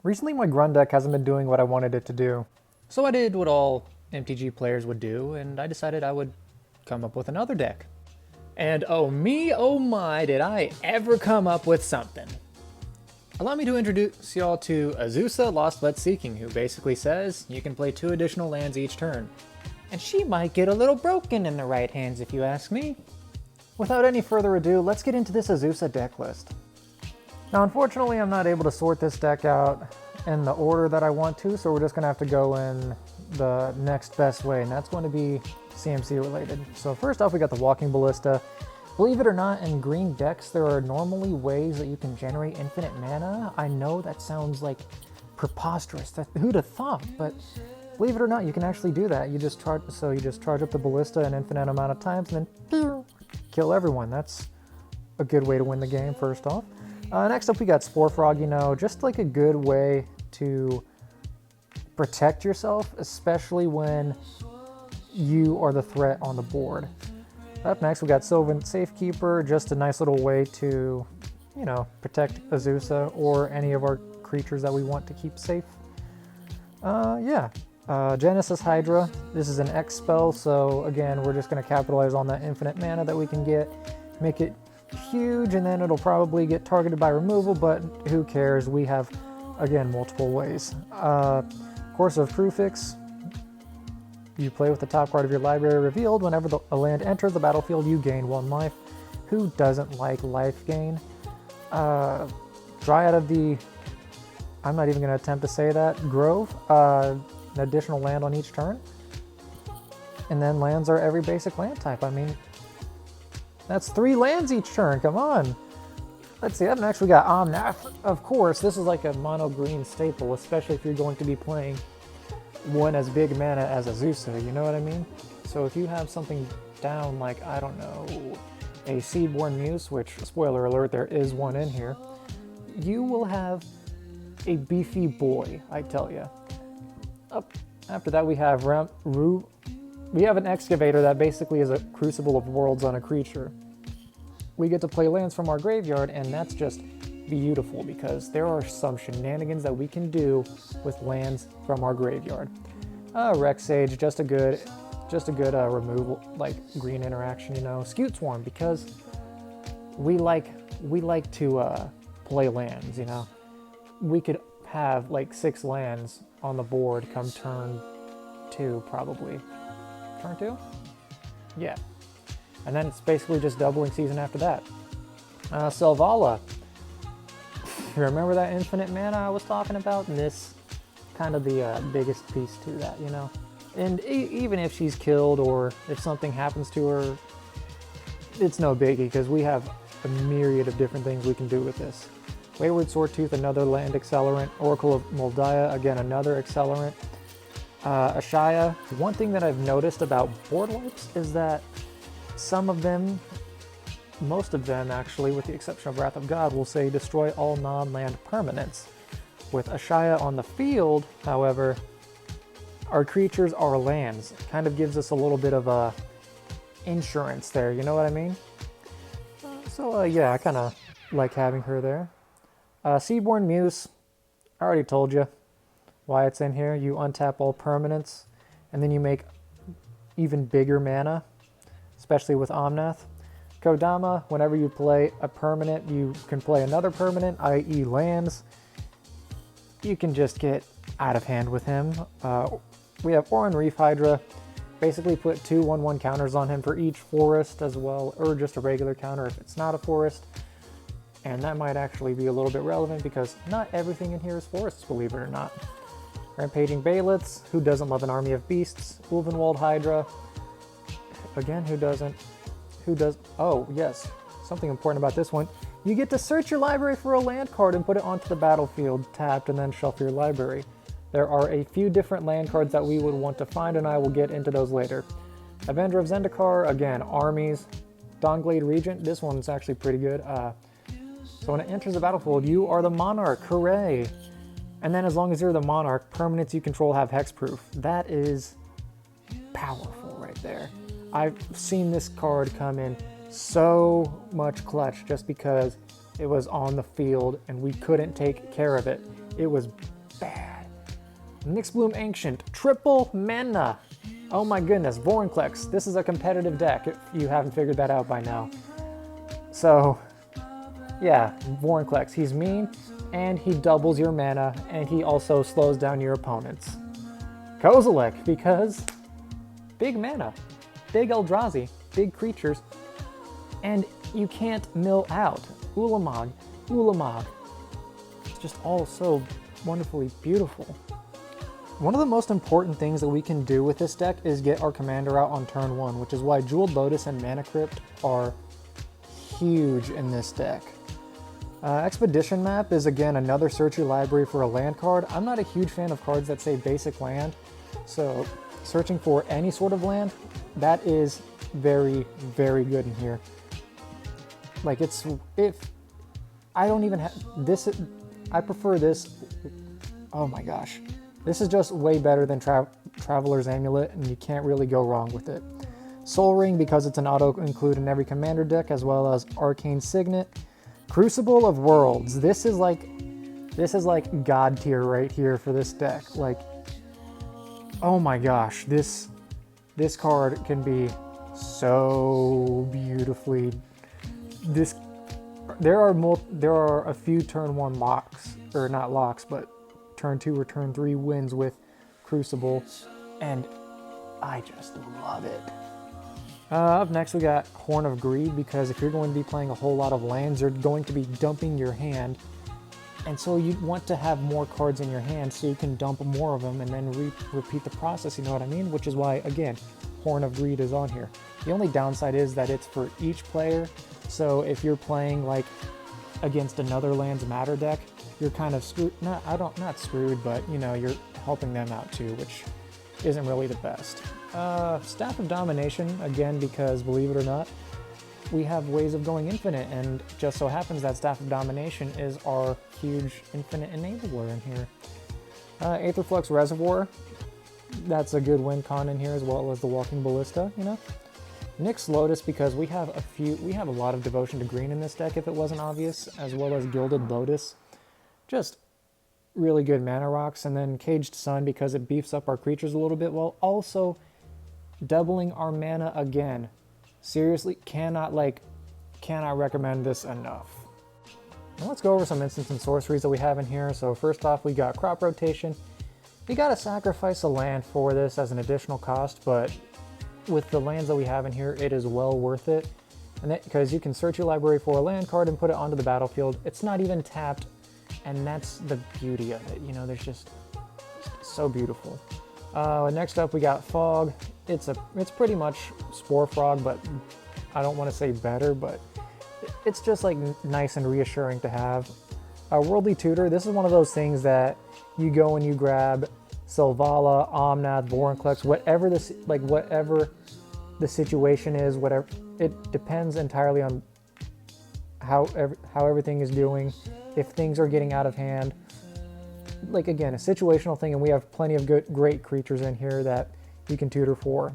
Recently my Grun deck hasn't been doing what I wanted it to do. So I did what all MTG players would do, and I decided I would come up with another deck. And oh me, oh my, did I ever come up with something. Allow me to introduce y'all to Azusa Lost but Seeking, who basically says you can play 2 additional lands each turn. And she might get a little broken in the right hands if you ask me. Without any further ado, let's get into this Azusa deck list. Now unfortunately I'm not able to sort this deck out in the order that I want to, so we're just going to have to go in the next best way, and that's going to be CMC related. So first off we got the Walking Ballista. Believe it or not, in green decks there are normally ways that you can generate infinite mana. I know that sounds like preposterous, who'd have thought, but believe it or not, you can actually do that. You just charge up the Ballista an infinite amount of times and then kill everyone. That's a good way to win the game, first off. Next up we got Spore Frog, just like a good way to protect yourself, especially when you are the threat on the board. Up next we got Sylvan Safekeeper, just a nice little way to, protect Azusa or any of our creatures that we want to keep safe. Genesis Hydra, this is an X spell, so again we're just going to capitalize on that infinite mana that we can get, make it huge, and then it'll probably get targeted by removal, but who cares, we have, again, multiple ways. Course of Crucifix, you play with the top card of your library revealed. Whenever a land enters the battlefield, you gain 1 life. Who doesn't like life gain? Dryad of the... I'm not even going to attempt to say that. Grove, an additional land on each turn. And then lands are every basic land type. I mean, that's 3 lands each turn, come on! Let's see, up next we got Omnath. Of course, this is like a mono green staple, especially if you're going to be playing one as big mana as Azusa, you know what I mean? So if you have something down like, I don't know, a Seedborn Muse, which, spoiler alert, there is one in here, you will have a beefy boy, I tell ya. Up after that we have we have an Excavator that basically is a Crucible of Worlds on a creature. We get to play lands from our graveyard, and that's just beautiful because there are some shenanigans that we can do with lands from our graveyard. Rex Sage, just a good removal, like green interaction, Scute Swarm, because we like to play lands, We could have like 6 lands on the board come turn 2, probably. Turn 2? Yeah. And then it's basically just doubling season after that. Selvala. Remember that infinite mana I was talking about? And this kind of the biggest piece to that, And even if she's killed or if something happens to her, it's no biggie because we have a myriad of different things we can do with this. Wayward Swordtooth, another land accelerant. Oracle of Moldiah, again, another accelerant. Ashaya. One thing that I've noticed about board wipes is that some of them, most of them actually, with the exception of Wrath of God, will say destroy all non-land permanents. With Ashaya on the field, however, our creatures are lands. It kind of gives us a little bit of a insurance there, you know what I mean? Yeah, I kind of like having her there. Seedborn Muse, I already told you why it's in here. You untap all permanents, and then you make even bigger mana, especially with Omnath. Kodama, whenever you play a permanent, you can play another permanent, i.e. lands. You can just get out of hand with him. We have Oran Reef Hydra. Basically put 2 1/1 counters on him for each forest as well, or just a regular counter if it's not a forest. And that might actually be a little bit relevant because not everything in here is forests, believe it or not. Rampaging Bayliths, who doesn't love an army of beasts? Ulvenwald Hydra. Again, who doesn't? Oh, yes. Something important about this one. You get to search your library for a land card and put it onto the battlefield, tapped, and then shuffle your library. There are a few different land cards that we would want to find, and I will get into those later. Avenger of Zendikar, again, armies. Dawnglade Regent, this one's actually pretty good. So when it enters the battlefield, you are the monarch, hooray! And then as long as you're the monarch, permanents you control have hexproof. That is powerful right there. I've seen this card come in so much clutch just because it was on the field and we couldn't take care of it. It was Nyxbloom Ancient, triple mana. Oh my goodness, Vorinclex. This is a competitive deck if you haven't figured that out by now. So, yeah, Vorinclex. He's mean, and he doubles your mana, and he also slows down your opponents. Kozilek, because big mana, big Eldrazi, big creatures, and you can't mill out. Ulamog, Ulamog. It's just all so wonderfully beautiful. One of the most important things that we can do with this deck is get our commander out on turn 1, which is why Jeweled Lotus and Mana Crypt are huge in this deck. Expedition Map is again another search your library for a land card. I'm not a huge fan of cards that say basic land, so searching for any sort of land, that is very, very good in here. Like I don't even have this, I prefer this. Oh my gosh. This is just way better than Traveler's Amulet, and you can't really go wrong with it. Soul Ring, because it's an auto-include in every commander deck, as well as Arcane Signet. Crucible of Worlds. This is like God tier right here for this deck. Like, oh my gosh, this card can be so beautifully. There are a few turn 1 locks, or not locks, but turn 2 or turn 3 wins with Crucible, and I just love it. Up next we got Horn of Greed, because if you're going to be playing a whole lot of lands, you're going to be dumping your hand, and so you want to have more cards in your hand so you can dump more of them and then repeat the process, you know what I mean? Which is why, again, Horn of Greed is on here. The only downside is that it's for each player, so if you're playing like against another Lands Matter deck, you're kind of screwed. Not screwed, but you know, you're helping them out too, which isn't really the best. Staff of Domination, again, because believe it or not, we have ways of going infinite, and just so happens that Staff of Domination is our huge infinite enabler in here. Aetherflux Reservoir, that's a good win con in here, as well as the Walking Ballista, you know. Nyx Lotus, because we have a lot of Devotion to Green in this deck, if it wasn't obvious, as well as Gilded Lotus. Just really good mana rocks. And then Caged Sun, because it beefs up our creatures a little bit, while also doubling our mana again. Seriously, cannot recommend this enough. Now let's go over some instants and sorceries that we have in here. So first off, we got Crop Rotation. You gotta sacrifice a land for this as an additional cost, but with the lands that we have in here, it is well worth it. And that, because you can search your library for a land card and put it onto the battlefield. It's not even tapped, and that's the beauty of it. You know, there's just so beautiful. Next up, we got Fog. It's pretty much Spore Frog, but I don't want to say better, but it's just like nice and reassuring to have. Worldly Tutor. This is one of those things that you go and you grab Selvala, Omnath, Vorinclex, whatever the situation is, whatever, it depends entirely on how everything is doing. If things are getting out of hand, like again, a situational thing, and we have plenty of great creatures in here that you can tutor for.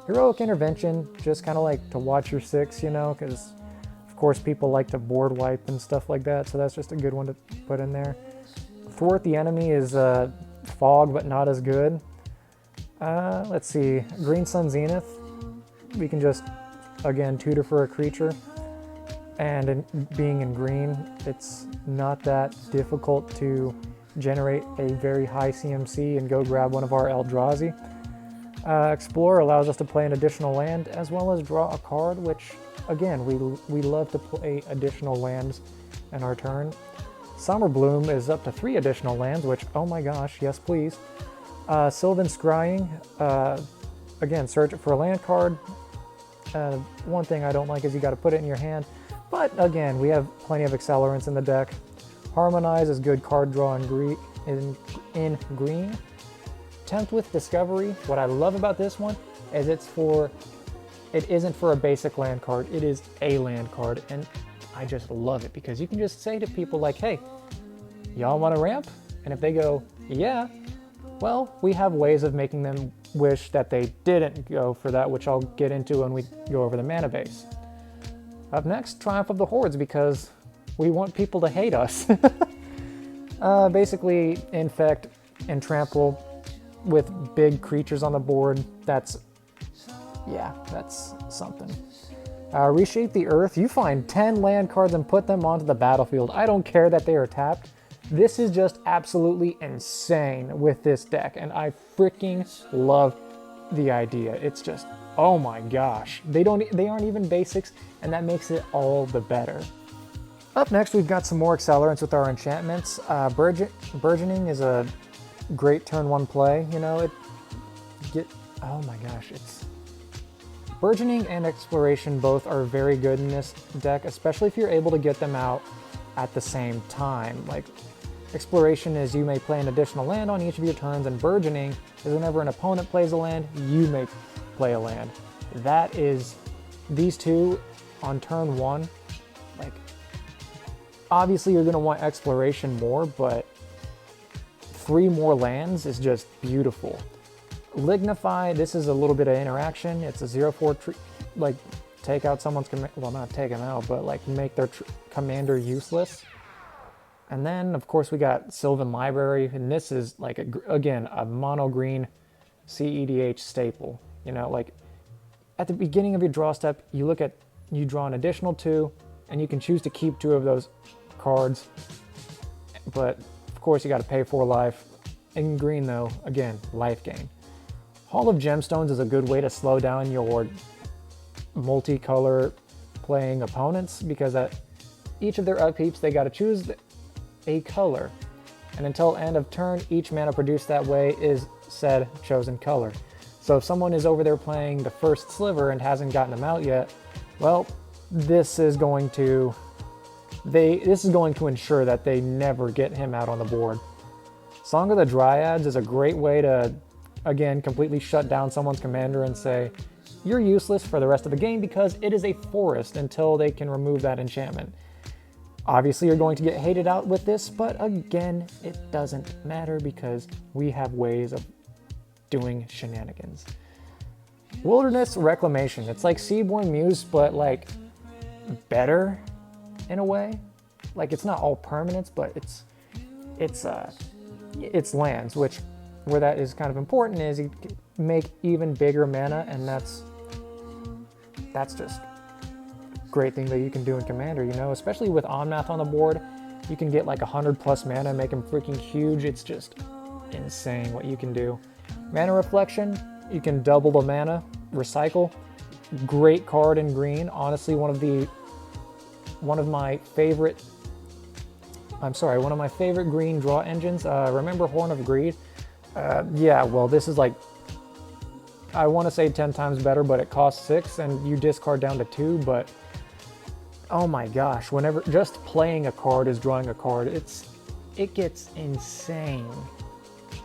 Heroic Intervention, just kind of like to watch your 6, you know, because of course people like to board wipe and stuff like that, so that's just a good one to put in there. Thwart the Enemy is Fog, but not as good. Let's see, Green Sun Zenith. We can just, again, tutor for a creature. And being in green, it's not that difficult to generate a very high CMC and go grab one of our Eldrazi. Explore allows us to play an additional land as well as draw a card, which, again, we love to play additional lands in our turn. Summer Bloom is up to 3 additional lands, which, oh my gosh, yes please. Sylvan Scrying, again, search it for a land card. One thing I don't like is you got to put it in your hand, but again, we have plenty of accelerants in the deck. Harmonize is good card draw in green. Tempt with Discovery. What I love about this one is it isn't for a basic land card, it is a land card, and I just love it because you can just say to people like, hey, y'all want to ramp? And if they go, yeah, well, we have ways of making them wish that they didn't go for that, which I'll get into when we go over the mana base. Up next, Triumph of the Hordes, because we want people to hate us. Basically, infect and trample with big creatures on the board, that's something. Reshape the Earth. You find 10 land cards and put them onto the battlefield. I don't care that they are tapped. This is just absolutely insane with this deck, and I freaking love the idea. It's just, oh my gosh. They aren't even basics, and that makes it all the better. Up next, we've got some more accelerants with our enchantments. Burgeoning is a great turn 1 play. You know, oh my gosh, Burgeoning and Exploration both are very good in this deck, especially if you're able to get them out at the same time. Like, Exploration is you may play an additional land on each of your turns, and Burgeoning is whenever an opponent plays a land, you may play a land. That is, these two on turn 1, like, obviously you're going to want Exploration more, but 3 more lands is just beautiful. Lignify, this is a little bit of interaction. It's a 0/4 like take out someone's well, not take them out, but like make their commander useless. And then of course we got Sylvan Library, and this is like again a mono green CEDH staple. You know, like at the beginning of your draw step, you draw an additional 2, and you can choose to keep 2 of those cards. But of course you got to pay 4 life. In green though, again, life gain. Hall of Gemstones is a good way to slow down your multicolor playing opponents, because at each of their upkeeps they got to choose a color, and until end of turn each mana produced that way is said chosen color. So if someone is over there playing the first sliver and hasn't gotten them out yet, well, this is going to ensure that they never get him out on the board. Song of the Dryads is a great way to, again, completely shut down someone's commander and say, you're useless for the rest of the game because it is a forest until they can remove that enchantment. Obviously, you're going to get hated out with this, but again, it doesn't matter because we have ways of doing shenanigans. Wilderness Reclamation. It's like Seaborn Muse, but like better in a way. Like it's not all permanents, but it's lands, which where that is kind of important is you can make even bigger mana, and that's just a great thing that you can do in Commander, you know, especially with Onmath on the board. You can get like 100+ mana, make them freaking huge. It's just insane what you can do. Mana Reflection, you can double the mana, recycle. Great card in green. Honestly, one of my favorite green draw engines. Remember Horn of Greed? Yeah, well, this is like, I want to say 10 times better, but it costs 6 and you discard down to 2, but oh my gosh, whenever just playing a card is drawing a card, it gets insane.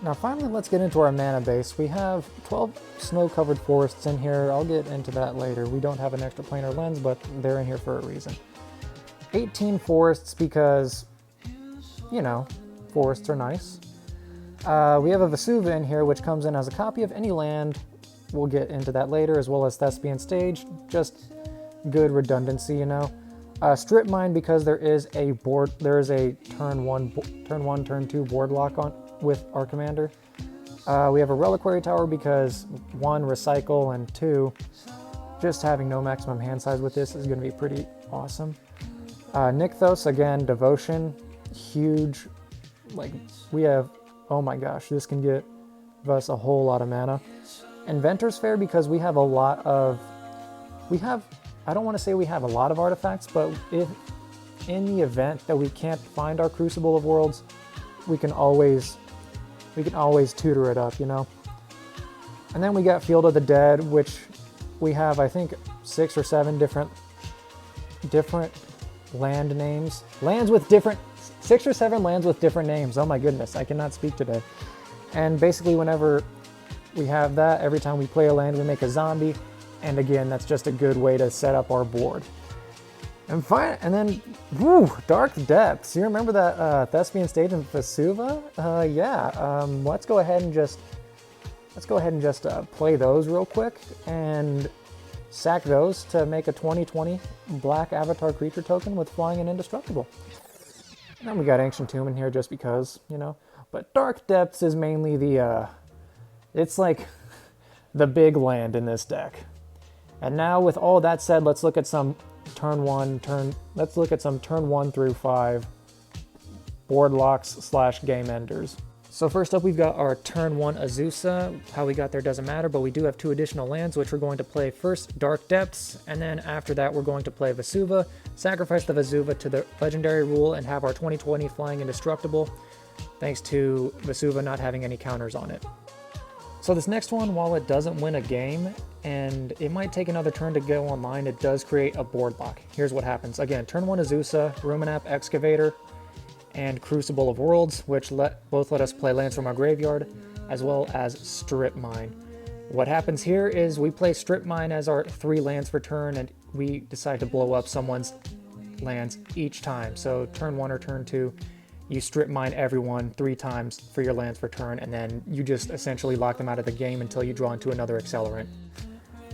Now finally, let's get into our mana base. We have 12 snow-covered forests in here. I'll get into that later. We don't have an extraplanar lens, but they're in here for a reason. 18 forests because, you know, forests are nice. We have a Vesuva in here, which comes in as a copy of any land. We'll get into that later, as well as Thespian Stage. Just good redundancy, you know. Strip Mine because there is a turn 1, turn 2 board lock on with our commander. We have a Reliquary Tower because 1, recycle, and 2, just having no maximum hand size with this is going to be pretty awesome. Nykthos, again, Devotion, huge. Like, we have, oh my gosh, this can give us a whole lot of mana. Inventor's Fair because we have I don't want to say we have a lot of artifacts, but if in the event that we can't find our Crucible of Worlds, we can always tutor it up, you know. And then we got Field of the Dead, which we have, I think, 6 or 7 different land names. 6 or 7 lands with different names. Oh my goodness, I cannot speak today. And basically whenever we have that, every time we play a land, we make a zombie. And again, that's just a good way to set up our board. And then, Dark Depths. You remember that Thespian Stage in Vesuva? Yeah. Let's go ahead and just play those real quick and sack those to make a 20/20 black avatar creature token with flying and indestructible. Then we got Ancient Tomb in here just because, you know. But Dark Depths is mainly the, it's like the big land in this deck. And now with all that said, let's look at some turn 1 through 5 board locks / game enders. So first up, we've got our turn 1 Azusa. How we got there doesn't matter, but we do have 2 additional lands, which we're going to play first Dark Depths, and then after that we're going to play Vesuva, sacrifice the Vesuva to the legendary rule, and have our 20/20 flying indestructible, thanks to Vesuva not having any counters on it. So this next one, while it doesn't win a game, and it might take another turn to go online, it does create a board lock. Here's what happens. Again, turn 1 Azusa, Ruminap, Excavator, and Crucible of Worlds, which both let us play lands from our graveyard, as well as Strip Mine. What happens here is we play Strip Mine as our 3 lands per turn, and we decide to blow up someone's lands each time. So turn 1 or turn 2, you Strip Mine everyone 3 times for your lands per turn, and then you just essentially lock them out of the game until you draw into another accelerant.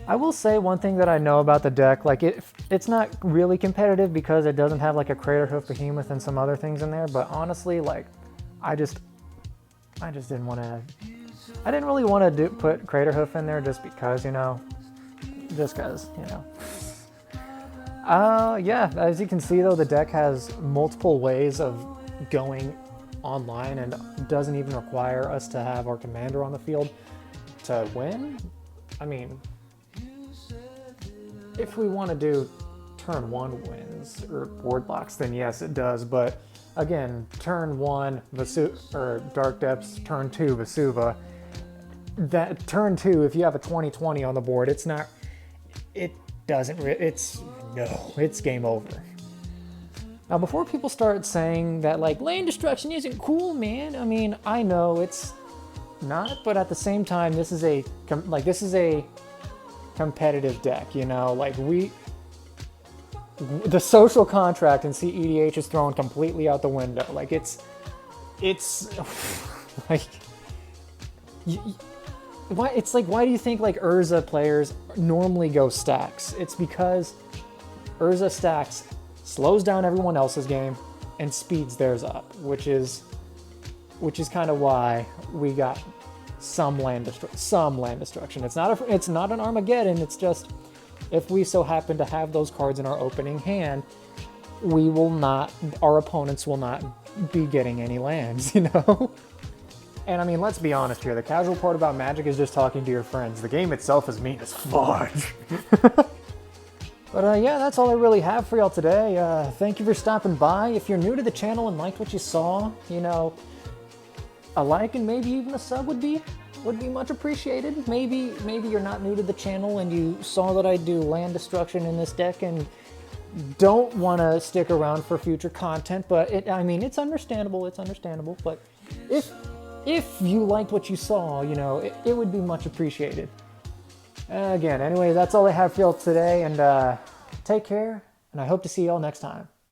I will say one thing that I know about the deck, like it's not really competitive because it doesn't have like a Craterhoof Behemoth and some other things in there, but honestly, like I just didn't want to, I didn't really want to put Craterhoof in there just because, you know, yeah, as you can see though, the deck has multiple ways of going online and doesn't even require us to have our commander on the field to win. I mean, if we want to do turn 1 wins or board locks, then yes, it does. But again, turn 1 Dark Depths, turn 2 Vesuva. That turn 2, if you have a 20/20 on the board, it's game over. Now, before people start saying that like land destruction isn't cool, man. I mean, I know it's not, but at the same time, this is a competitive deck, you know, like the social contract in CEDH is thrown completely out the window. Like it's like why do you think like Urza players normally go stacks? It's because Urza stacks slows down everyone else's game and speeds theirs up, which is kind of why we got some land destruction. It's not an Armageddon. It's just if we so happen to have those cards in our opening hand, our opponents will not be getting any lands, you know? And I mean, let's be honest here. The casual part about Magic is just talking to your friends. The game itself is mean as fudge. But yeah, that's all I really have for y'all today. Thank you for stopping by. If you're new to the channel and liked what you saw, you know, a like and maybe even a sub would be much appreciated. Maybe you're not new to the channel and you saw that I do land destruction in this deck and don't want to stick around for future content, but I mean, it's understandable. But if you liked what you saw, you know, it would be much appreciated. Again, anyway, that's all I have for y'all today, and take care, and I hope to see y'all next time.